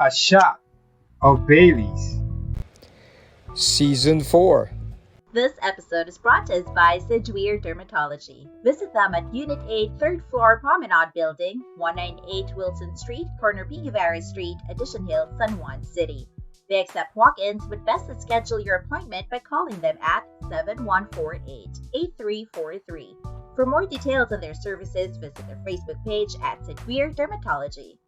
A shot of Bailey's. Season 4. This episode is brought to us by Sedgwick Dermatology. Visit them at Unit 8, 3rd floor Promenade Building, 198 Wilson Street, corner P. Guevara Street, Addition Hill, San Juan City. They accept walk-ins, but best to schedule your appointment by calling them at 7148-8343. For more details on their services, visit their Facebook page at Sedgwick Dermatology.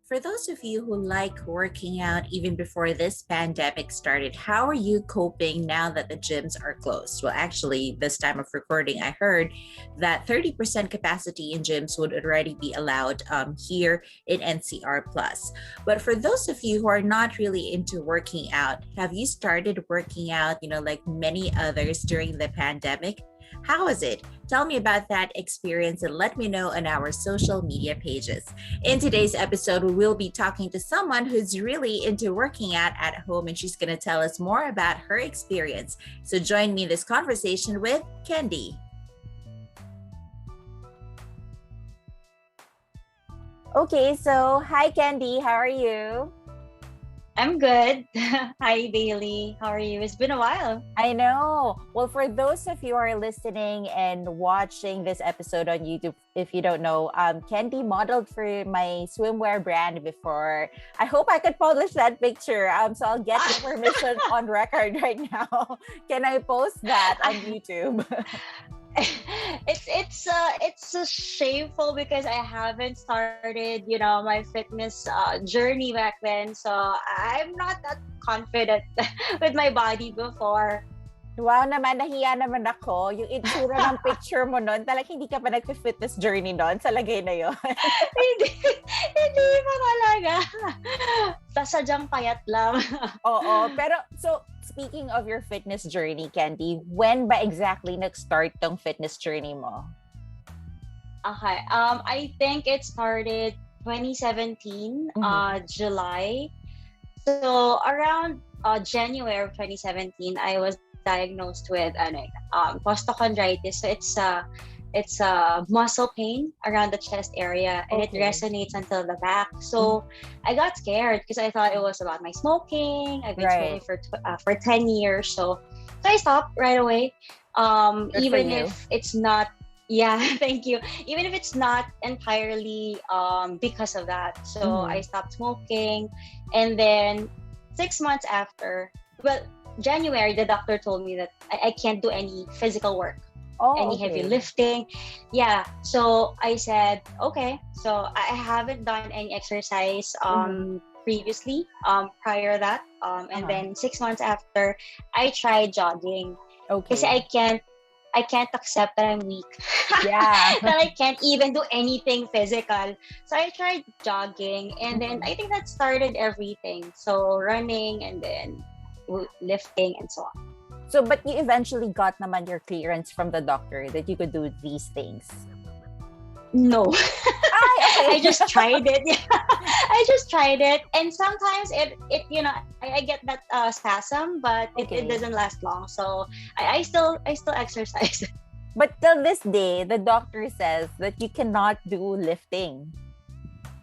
For those of you who like working out even before this pandemic started, how are you coping now that the gyms are closed? Well, actually, this time of recording, I heard that 30% capacity in gyms would already be allowed here in NCR Plus. But for those of you who are not really into working out, have you started working out, like many others during the pandemic? How is it? Tell me about that experience and let me know on our social media pages. In today's episode, we will be talking to someone who's really into working out at home, and she's going to tell us more about her experience. So join me in this conversation with Candy. Okay, so hi Candy, how are you? I'm good. Hi, Bailey. How are you? It's been a while. I know. Well, for those of you who are listening and watching this episode on YouTube, if you don't know, Candy modeled for my swimwear brand before. I hope I could publish that picture. So I'll get the permission on record right now. Can I post that on YouTube? It's shameful because I haven't started, my fitness journey back then. So I'm not that confident with my body before. Wow naman, nahiya naman ako. Yung itsura ng picture mo nun, talagang hindi ka pa nag-fitness journey nun sa lagay na yun. hindi pa talaga. Sadyang payat lang. Oo, pero so speaking of your fitness journey, Candy, when ba exactly nag-start tong fitness journey mo? Okay, I think it started 2017, July. So around January of 2017, I was diagnosed with costochondritis. So it's a muscle pain around the chest area, and it resonates until the back. So I got scared because I thought it was about my smoking. I've been smoking for 10 years, so I stopped right away. Even if it's not, thank you. Even if it's not entirely because of that. So I stopped smoking, and then 6 months after, January, the doctor told me that I can't do any physical work, any heavy lifting. Yeah, so I said, okay. So I haven't done any exercise previously, prior that. And then 6 months after, I tried jogging. Okay. Because I can't accept that I'm weak. Yeah. That I can't even do anything physical. So I tried jogging, and then I think that started everything. So running, and then lifting, and so on. So, but you eventually got naman your clearance from the doctor that you could do these things? No. Okay. I just tried it. I just tried it, and sometimes it I get that spasm, but it doesn't last long. So I still exercise. But till this day, the doctor says that you cannot do lifting.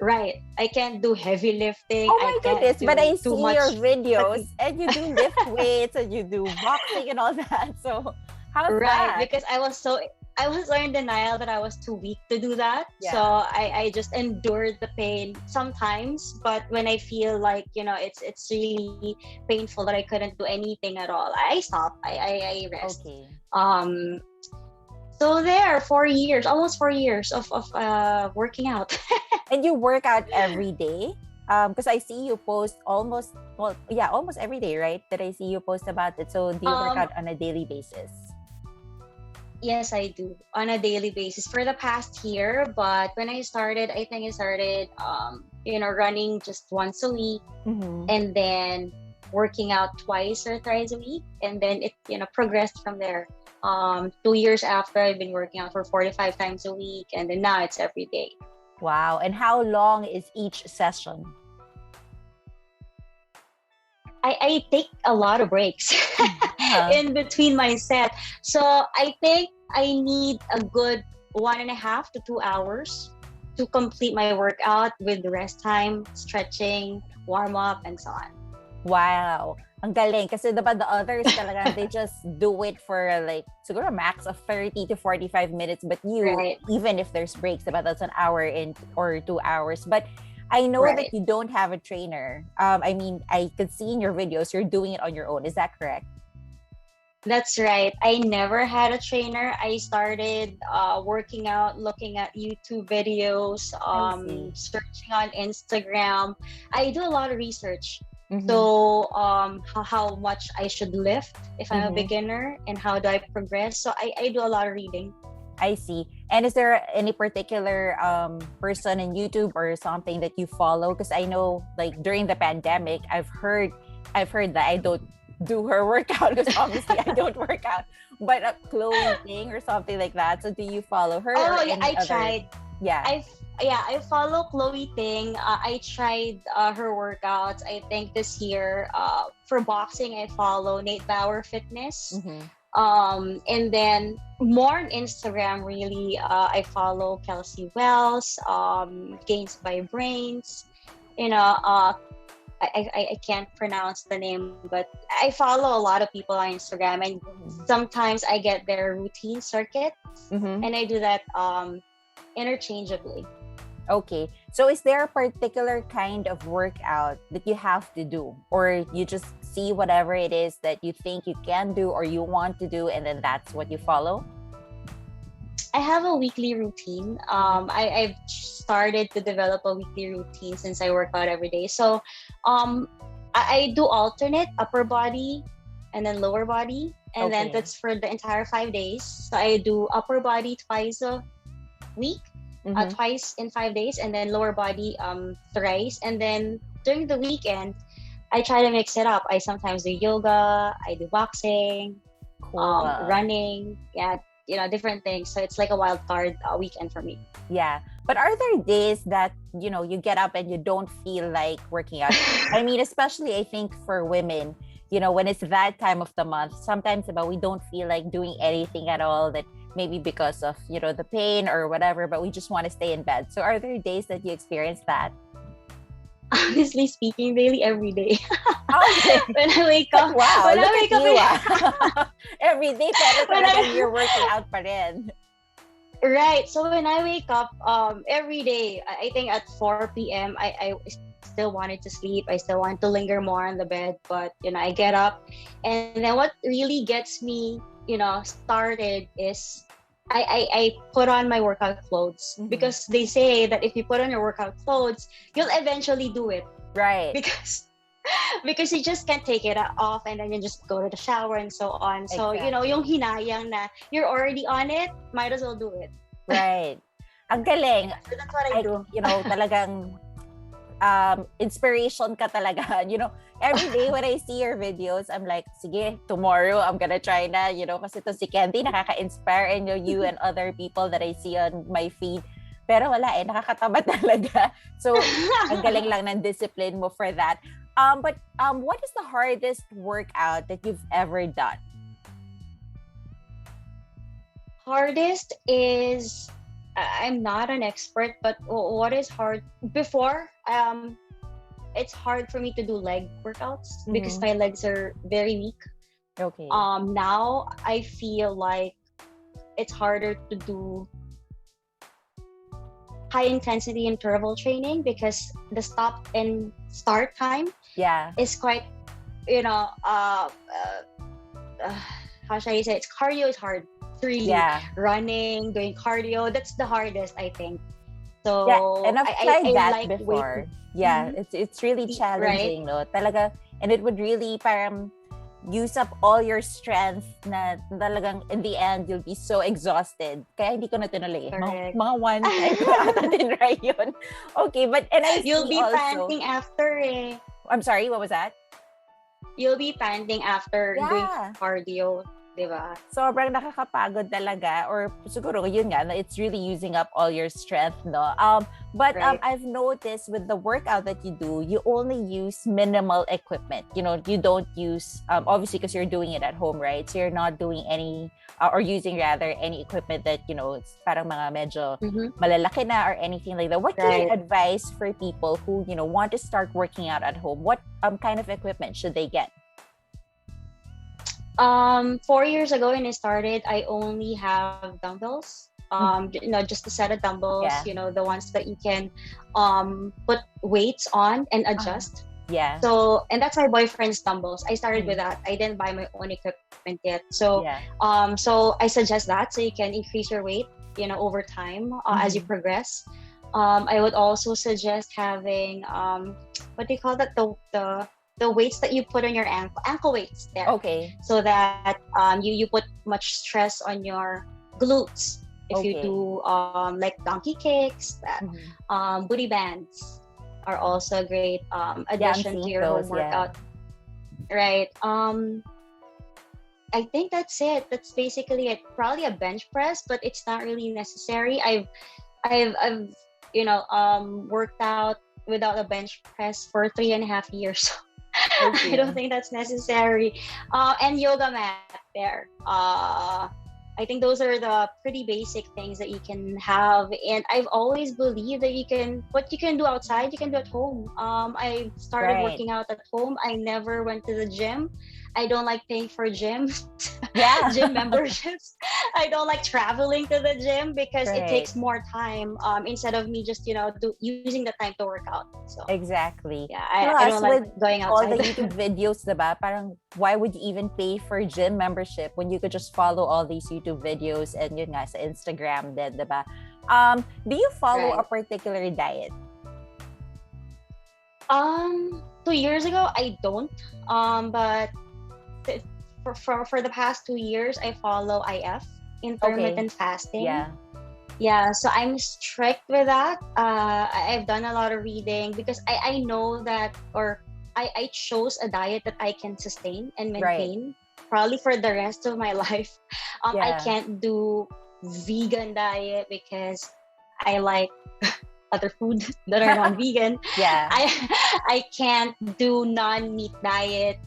Right. I can't do heavy lifting. Oh my goodness. But I see your videos and you do lift weights and you do boxing and all that. So how's that? Right. Because I was so in denial that I was too weak to do that. Yeah. So I just endured the pain sometimes. But when I feel like, it's really painful that I couldn't do anything at all, I stop. I rest. Okay. So there, 4 years, almost 4 years of working out. And you work out every day? Because I see you post almost every day, right? That I see you post about it. So do you work out on a daily basis? Yes, I do on a daily basis for the past year. But when I started, I think I started, running just once a week, and then working out twice or thrice a week, and then it, progressed from there. 2 years after, I've been working out for 45 times a week, and then now it's every day. Wow. And how long is each session? I take a lot of breaks in between my set. So I think I need a good 1.5 to 2 hours to complete my workout with rest time, stretching, warm up, and so on. Wow. Ang galing. Kasi diba the others talagang they just do it for like siguro a max of 30 to 45 minutes. But you, Right. even if there's breaks, diba that's an hour or 2 hours. But I know that Right. you don't have a trainer. I mean, I could see in your videos you're doing it on your own. Is that correct? That's right. I never had a trainer. I started working out, looking at YouTube videos, I see. searching on Instagram. I do a lot of research. Mm-hmm. So, how much I should lift if I'm a Mm-hmm. beginner and how do I progress. So, I do a lot of reading. I see. And is there any particular person in YouTube or something that you follow? Because I know, like during the pandemic, I've heard that I don't do her workout because obviously I don't work out, but a Chloe thing or something like that. So do you follow her or Oh, yeah, any I other? tried. Yeah. I follow Chloe Ting. I tried her workouts. I think this year for boxing I follow Nate Bauer Fitness. Mm-hmm. And then more on Instagram really I follow Kelsey Wells, Gains by Brains. You know, I can't pronounce the name, but I follow a lot of people on Instagram, and sometimes I get their routine circuit, Mm-hmm. and I do that interchangeably. Okay. So is there a particular kind of workout that you have to do, or you just see whatever it is that you think you can do or you want to do, and then that's what you follow? I have a weekly routine. I've started to develop a weekly routine since I work out every day. So I do alternate upper body and then lower body. And then Okay. that's for the entire 5 days. So I do upper body twice a week, Mm-hmm. twice in 5 days, and then lower body thrice. And then during the weekend, I try to mix it up. I sometimes do yoga, I do boxing, Cool. running, yeah, different things. So it's like a wild card weekend for me. Yeah. But are there days that, you get up and you don't feel like working out? I mean, especially I think for women, when it's that time of the month, sometimes about we don't feel like doing anything at all that maybe because of, the pain or whatever, but we just want to stay in bed. So are there days that you experience that? Honestly speaking, daily every day. Okay. When I wake up, Wow, when I look wake at up, you. Every day, pero when talagang I, you're working out pa rin. right. So when I wake up, every day, I think at 4 p.m. I still wanted to sleep. I still want to linger more on the bed, but I get up, and then what really gets me, started is I put on my workout clothes, Mhm. because they say that if you put on your workout clothes, you'll eventually do it, Right. because because you just can't take it off, and then you just go to the shower and so on. So Exactly. yung hinayang na you're already on it, might as well do it. Right. Ang galing. So that's what I do. Talagang inspiration ka talaga. Every day when I see your videos, I'm like, sige, tomorrow I'm gonna try na, kasi to si Candy nakaka-inspire, and you and other people that I see on my feed. Pero wala nakakataba talaga. So, ang galing lang ng discipline mo for that. But what is the hardest workout that you've ever done? Hardest is, I'm not an expert, but what is hard before, it's hard for me to do leg workouts because my legs are very weak. Okay. Now I feel like it's harder to do high intensity interval training because the stop and start time Yeah. is quite, how should I say, it's cardio is hard. It's really Yeah. running, doing cardio, that's the hardest, I think. So Yeah, and I've tried I that like before. weight. Yeah, Mhm. it's really Right. challenging, no? Talaga, and it would really parang use up all your strength na talagang in the end you'll be so exhausted. Kaya hindi ko na tinuloy. Correct. Mga one time ko ata tinry yun. Okay, and I You'll see be also. panting after I'm sorry, what was that? You'll be panting after doing Yeah. cardio. Diba? Sobrang nakakapagod talaga, or siguro yun nga, it's really using up all your strength, no? But Right. I've noticed with the workout that you do, you only use minimal equipment. You know, you don't use, obviously because you're doing it at home, right? So you're not doing any, or using rather any equipment that, you know, it's parang mga medyo Mm-hmm. malalaki na or anything like that. What can you Right. advise for people who, you know, want to start working out at home? What kind of equipment should they get? 4 years ago when I started, I only have dumbbells. Just a set of dumbbells. Yeah. The ones that you can put weights on and adjust. Yeah. So, and that's my boyfriend's dumbbells. I started with Mhm. that. I didn't buy my own equipment yet. So, Yeah. so I suggest that so you can increase your weight, over time as you Mhm. progress. I would also suggest having what do you call that? The weights that you put on your ankle weights there, Okay. so that you put much stress on your glutes. If you Okay. do like donkey kicks, that Mhm. booty bands are also a great Yeah, I'm addition to seeing your home those. Yeah. workout, right? I think that's it. That's basically it. Probably a bench press, but it's not really necessary. I've worked out without a bench press for 3.5 years. I don't Okay. think that's necessary. And yoga mat there. I think those are the pretty basic things that you can have. And I've always believed that what you can do outside, you can do at home. I started Right. working out at home. I never went to the gym. I don't like paying for gyms, Yeah. gym memberships. I don't like traveling to the gym because it Right. takes more time instead of me just using the time to work out. So Exactly. yeah, I Plus, don't like with going all the outside. YouTube videos, diba? Parang why would you even pay for gym membership when you could just follow all these YouTube videos and yun nga sa Instagram din, diba? Do you follow a Right. particular diet? 2 years ago I don't. But th- for the past 2 years I follow IF, Okay. intermittent fasting. Yeah. Yeah, so I'm strict with that. I've done a lot of reading because I know that, or I chose a diet that I can sustain and Right. maintain probably for the rest of my life. I Yeah. can't do vegan diet because I like other food that are non-vegan. Yeah. I I can't do non-meat diet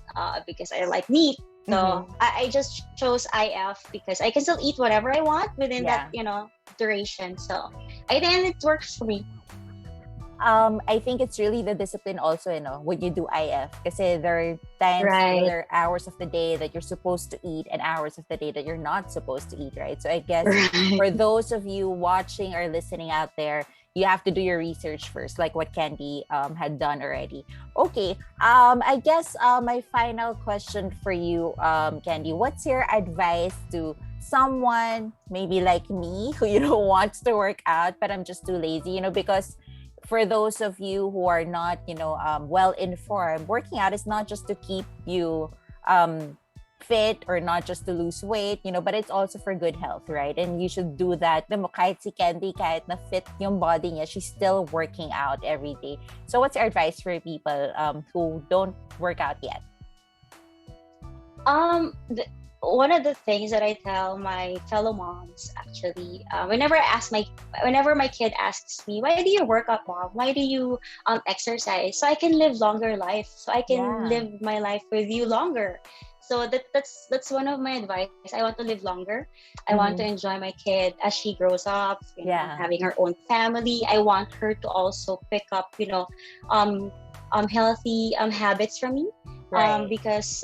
because I like meat. So Mhm. I just chose IF because I can still eat whatever I want within that, Yeah. duration. So I think it works for me. I think it's really the discipline also, when you do IF. Kasi there are times, Right. there are hours of the day that you're supposed to eat and hours of the day that you're not supposed to eat, right? So I guess Right. for those of you watching or listening out there, you have to do your research first, like what Candy had done already. Okay, I guess my final question for you, Candy, what's your advice to someone maybe like me who wants to work out but I'm just too lazy, because for those of you who are not, well informed, working out is not just to keep you fit or not just to lose weight, but it's also for good health, right? And you should do that. Kahit si Candy, kahit na fit yung body niya, she's still working out every day. So what's your advice for people who don't work out yet? One of the things that I tell my fellow moms, actually, whenever my kid asks me, why do you work out, mom? Why do you exercise? So I can live longer life. So I can Yeah. live my life with you longer. So that's one of my advice. I want to live longer. I want to Mhm. enjoy my kid as she grows up, Yeah. having her own family. I want her to also pick up, um, healthy habits from me. Right. Because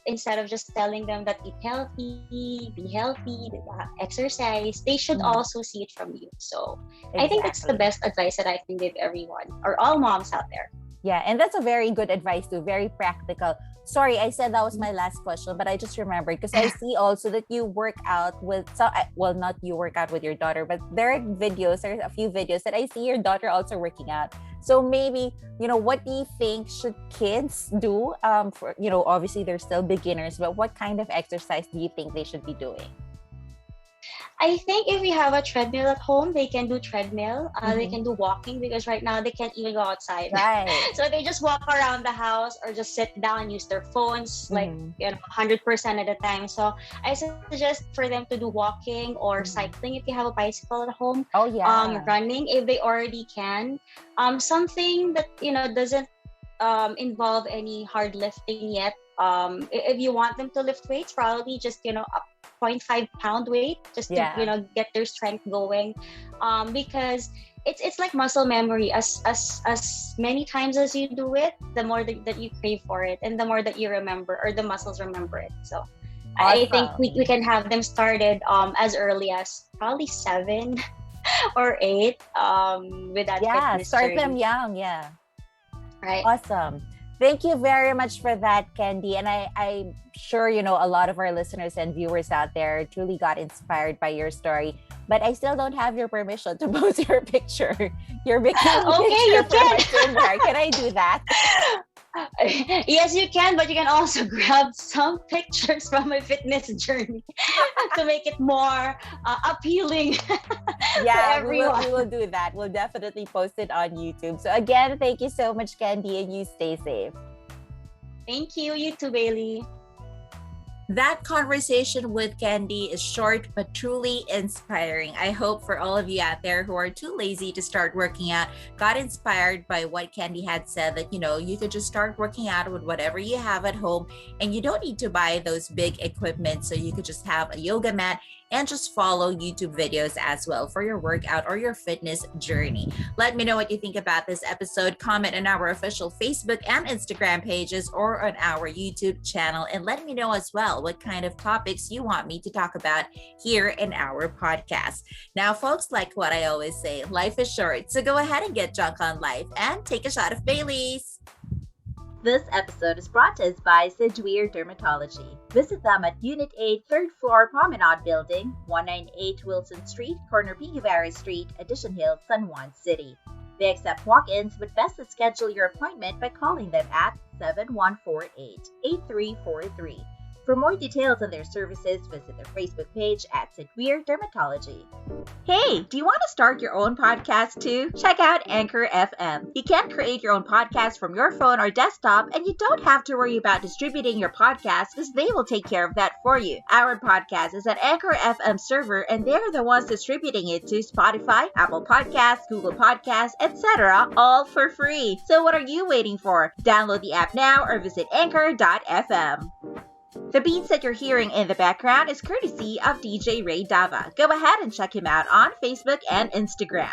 instead of just telling them that eat healthy, be healthy, exercise, they should Mhm. also see it from you. So I think that's the Exactly. best advice that I can give everyone or all moms out there. Yeah, and that's a very good advice too, very practical. Sorry, I said that was my last question, but I just remembered because I see also that you work out with well, not you work out with your daughter, but there's a few videos that I see your daughter also working out. So maybe, what do you think should kids do? For obviously they're still beginners, but what kind of exercise do you think they should be doing? I think if you have a treadmill at home, they can do treadmill. They Mhm. can do walking because right now they can't even go outside. Right. So they just walk around the house or just sit down, use their phones like Mhm. 100% at a time. So I suggest for them to do walking or Mhm. cycling if you have a bicycle at home. Oh yeah. Running if they already can. Something that doesn't involve any hard lifting yet. If you want them to lift weights, probably just a 0.5 pound weight just to Yeah. get their strength going, because it's like muscle memory. As many times as you do it, the more that you crave for it, and the more that you remember, or the muscles remember it. So I think we Awesome. can have them started as early as probably 7 or 8, with that Yeah, fitness start them journey, young. Yeah. right? Awesome. Thank you very much for that, Candy. And I'm sure, a lot of our listeners and viewers out there truly got inspired by your story. But I still don't have your permission to post your picture, your bikini Okay, picture you for can. my swim bar. Can I do that? Yes, you can, but you can also grab some pictures from my fitness journey to make it more appealing to Yeah, everyone. we will do that. We'll definitely post it on YouTube. So again, thank you so much, Candy, and you stay safe. Thank you, you too, Bailey. That conversation with Candy is short but truly inspiring. I hope for all of you out there who are too lazy to start working out, got inspired by what Candy had said, that you could just start working out with whatever you have at home, and you don't need to buy those big equipment. So you could just have a yoga mat and just follow YouTube videos as well for your workout or your fitness journey. Let me know what you think about this episode. Comment on our official Facebook and Instagram pages or on our YouTube channel, and let me know as well what kind of topics you want me to talk about here in our podcast. Now, folks, like what I always say, life is short, so go ahead and get drunk on life and take a shot of Bailey's. This episode is brought to us by Sedwir Dermatology. Visit them at Unit 8, 3rd floor Promenade Building, 198 Wilson Street, corner Picavari Street, Edition Hill, San Juan City. They accept walk-ins, but best to schedule your appointment by calling them at 7148-8343. For more details on their services, visit their Facebook page at Sedwir Dermatology. Hey, do you want to start your own podcast too? Check out Anchor FM. You can create your own podcast from your phone or desktop, and you don't have to worry about distributing your podcast because they will take care of that for you. Our podcast is an Anchor FM server, and they're the ones distributing it to Spotify, Apple Podcasts, Google Podcasts, etc., all for free. So what are you waiting for? Download the app now or visit anchor.fm. The beats that you're hearing in the background is courtesy of DJ Ray Dava. Go ahead and check him out on Facebook and Instagram.